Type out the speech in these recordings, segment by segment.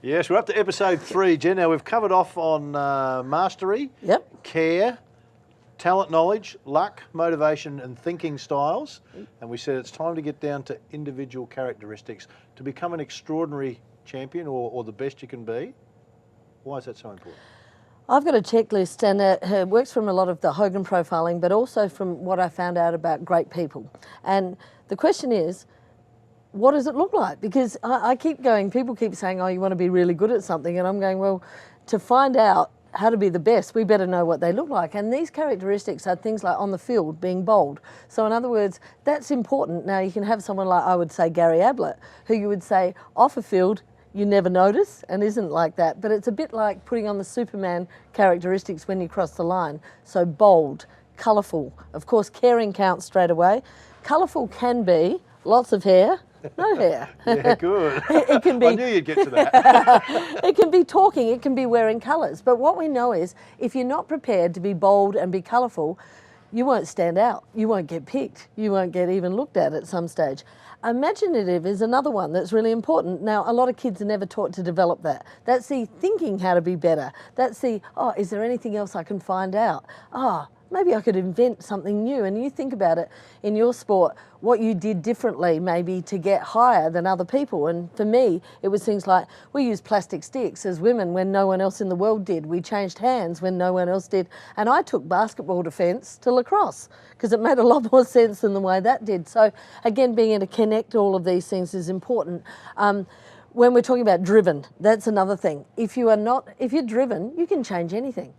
Yes, we're up to episode 3, Jen. Now, we've covered off on mastery, care, talent, knowledge, luck, motivation and thinking styles. And we said it's time to get down to individual characteristics to become an extraordinary champion or the best you can be. Why is that so important? I've got a checklist, and it works from a lot of the Hogan profiling, but also from what I found out about great people. And the question is, what does it look like? Because I keep going, people keep saying, oh, you want to be really good at something. And I'm going, well, to find out how to be the best, we better know what they look like. And these characteristics are things like on the field, being bold. So in other words, that's important. Now you can have someone like, I would say, Gary Ablett, who you would say off a field, you never notice and isn't like that. But it's a bit like putting on the Superman characteristics when you cross the line. So bold, colourful. Of course, caring counts straight away. Colourful can be lots of hair, no hair. Yeah, good. It can be, I knew you'd get to that. it can be talking, it can be wearing colours. But what we know is if you're not prepared to be bold and be colourful, you won't stand out. You won't get picked. You won't get even looked at some stage. Imaginative is another one that's really important. Now, a lot of kids are never taught to develop that. That's the thinking how to be better. That's the, oh, is there anything else I can find out? Oh, maybe I could invent something new. And you think about it in your sport, what you did differently maybe to get higher than other people. And for me, it was things like we used plastic sticks as women when no one else in the world did. We changed hands when no one else did. And I took basketball defence to lacrosse because it made a lot more sense than the way that did. So again, being able to connect all of these things is important. When we're talking about driven, that's another thing. If you're driven, you can change anything.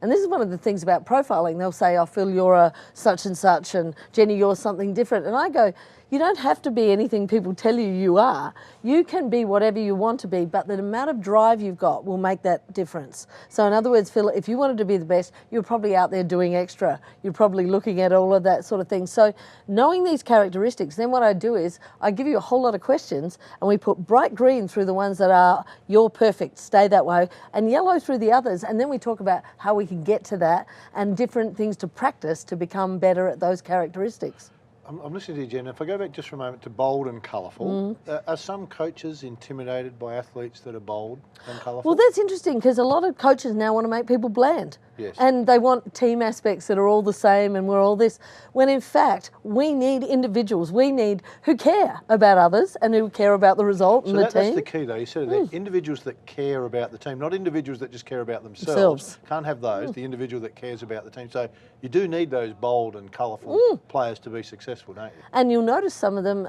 And this is one of the things about profiling. They'll say, oh, Phil, you're a such and such, and Jenny, you're something different. And I go, you don't have to be anything people tell you you are. You can be whatever you want to be, but the amount of drive you've got will make that difference. So in other words, Phil, if you wanted to be the best, you're probably out there doing extra. You're probably looking at all of that sort of thing. So knowing these characteristics, then what I do is I give you a whole lot of questions and we put bright green through the ones that are you're perfect, stay that way, and yellow through the others. And then we talk about how we can get to that and different things to practice to become better at those characteristics. I'm listening to you, Jen. If I go back just for a moment to bold and colourful, are some coaches intimidated by athletes that are bold and colourful? Well, that's interesting because a lot of coaches now want to make people bland. Yes. And they want team aspects that are all the same and we're all this, when in fact we need individuals, we need who care about others and who care about the result and the team. That's the key though, you said that individuals that care about the team, not individuals that just care about themselves. Can't have those, the individual that cares about the team. So you do need those bold and colourful players to be successful, don't you? And you'll notice some of them,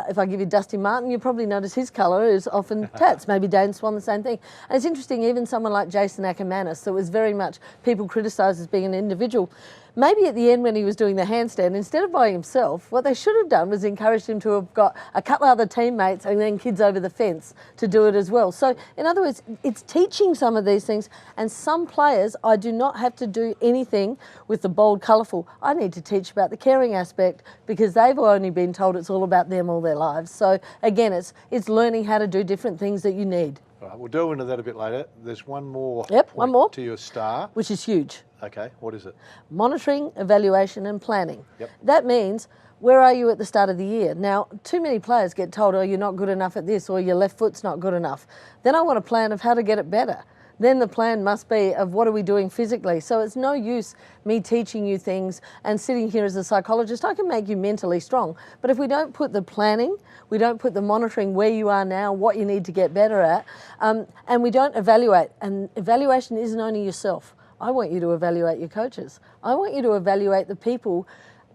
if I give you Dusty Martin, you probably notice his colour is often tats. Maybe Dane Swan, the same thing. And it's interesting, even someone like Jason Ackermanis, that was very much people criticised as being an individual. Maybe at the end when he was doing the handstand, instead of by himself, what they should have done was encouraged him to have got a couple of other teammates and then kids over the fence to do it as well. So in other words, it's teaching some of these things, and some players, I do not have to do anything with the bold, colourful. I need to teach about the caring aspect because they've only been told it's all about them all their lives. So again, it's learning how to do different things that you need. All right, we'll delve into that a bit later. There's one more one more to your star. Which is huge. Okay, what is it? Monitoring, evaluation and planning. Yep. That means, where are you at the start of the year? Now, too many players get told, oh, you're not good enough at this, or your left foot's not good enough. Then I want a plan of how to get it better. Then the plan must be of what are we doing physically. So it's no use me teaching you things and sitting here as a psychologist. I can make you mentally strong. But if we don't put the planning, we don't put the monitoring where you are now, what you need to get better at, and we don't evaluate. And evaluation isn't only yourself. I want you to evaluate your coaches. I want you to evaluate the people.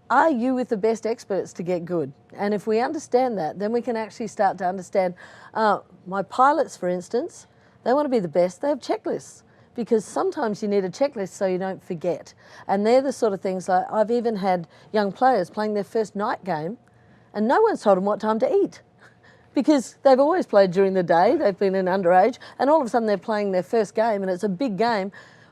Are you with the best experts to get good? And if we understand that, then we can actually start to understand. My pilots, for instance, they want to be the best. They have checklists because sometimes you need a checklist so you don't forget. And they're the sort of things like I've even had young players playing their first night game and no one's told them what time to eat because they've always played during the day. They've been in underage and all of a sudden they're playing their first game and it's a big game.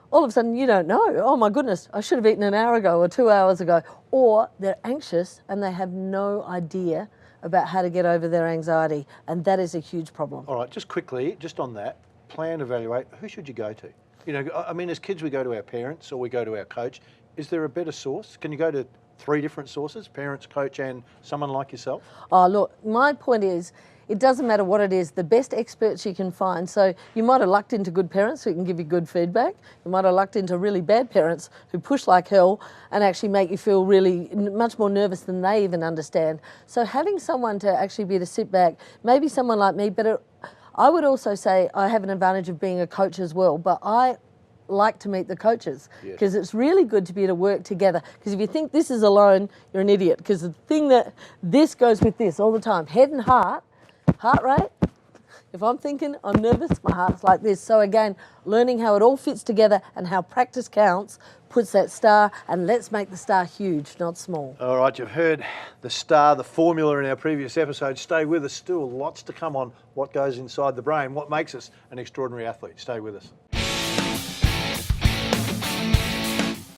All of a sudden you don't know, oh my goodness, I should have eaten an hour ago or 2 hours ago. Or they're anxious and they have no idea about how to get over their anxiety. And that is a huge problem. All right, just quickly, just on that, plan, evaluate, who should you go to? You know, I mean, as kids we go to our parents or we go to our coach. Is there a better source? Can you go to 3 different sources, parents, coach, and someone like yourself? Oh, look, my point is, it doesn't matter what it is, the best experts you can find. So you might have lucked into good parents who can give you good feedback. You might have lucked into really bad parents who push like hell and actually make you feel really much more nervous than they even understand. So having someone to actually be able to sit back, maybe someone like me, but I would also say I have an advantage of being a coach as well, but I like to meet the coaches because it's really good to be able to work together. Because if you think this is alone, you're an idiot. Because the thing that this goes with this all the time, head and heart rate. If I'm thinking, I'm nervous, my heart's like this. So again, learning how it all fits together and how practice counts puts that star, and let's make the star huge, not small. All right, you've heard the star, the formula in our previous episode. Stay with us, still lots to come on what goes inside the brain, what makes us an extraordinary athlete. Stay with us.